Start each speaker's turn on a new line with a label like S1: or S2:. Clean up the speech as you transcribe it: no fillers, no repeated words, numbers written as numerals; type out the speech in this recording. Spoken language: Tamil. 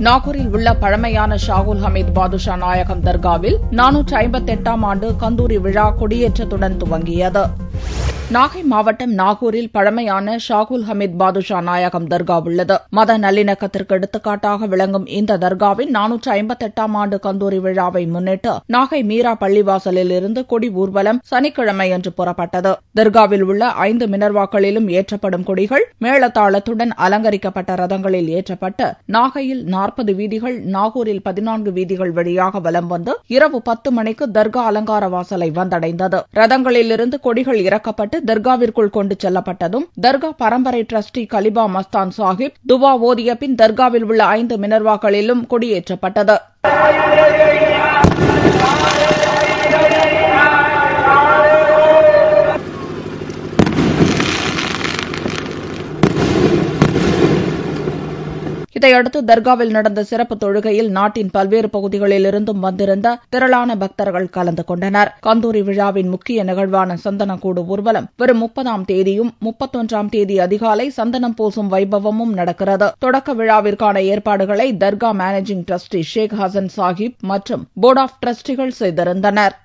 S1: நாகூரில் உள்ள பழமையான ஷாகுல் ஹமீத் பாதுஷா நாயகம் தர்காவில் 458ஆம் ஆண்டு கந்தூரி விழா கொடியேற்றத்துடன் துவங்கியது. நாகை மாவட்டம் நாகூரில் பழமையான ஷாகுல் ஹமீத் பாதுஷா நாயகம் தர்கா உள்ளது. மத நல்லிணக்கத்திற்கு எடுத்துக்காட்டாக விளங்கும் இந்த தர்காவின் 458ஆம் ஆண்டு கந்தூரி விழாவை முன்னிட்டு நாகை மீரா பள்ளிவாசலில் இருந்து கொடி ஊர்வலம் சனிக்கிழமையன்று புறப்பட்டது. தர்காவில் உள்ள 5 மினர்வாக்களிலும் ஏற்றப்படும் கொடிகள் மேளதாளத்துடன் அலங்கரிக்கப்பட்ட ரதங்களில் ஏற்றப்பட்டு நாகையில் 40 வீதிகள், நாகூரில் 14 வீதிகள் வழியாக வலம் வந்து இரவு 10 மணிக்கு தர்கா அலங்கார வாசலை வந்தடைந்தது. ரதங்களிலிருந்து கொடிகள் இறக்கப்பட்டு தர்காவிற்குள் கொண்டு செல்லப்பட்டதும் தர்கா பரம்பரை டிரஸ்டி கலிபா மஸ்தான் சாஹிப் துவா ஓதிய பின் தர்காவில் உள்ள 5 மினர்வாக்களிலும் கொடியேற்றப்பட்டது. இதையடுத்து தர்காவில் நடந்த சிறப்பு தொழுகையில் நாட்டின் பல்வேறு பகுதிகளிலிருந்தும் வந்திருந்த திரளான பக்தர்கள் கலந்து கொண்டனர். கந்தூரி விழாவின் முக்கிய நிகழ்வான சந்தனக்கூடு ஊர்வலம் வரும் 30ஆம் தேதியும் 31ஆம் தேதி அதிகாலை சந்தனம் பூசும் வைபவமும் நடக்கிறது. தொடக்க விழாவிற்கான ஏற்பாடுகளை தர்கா மேனேஜிங் டிரஸ்டி ஷேக் ஹசன் சாஹிப் மற்றும் போர்ட் ஆஃப் டிரஸ்டிகள் செய்திருந்தனர்.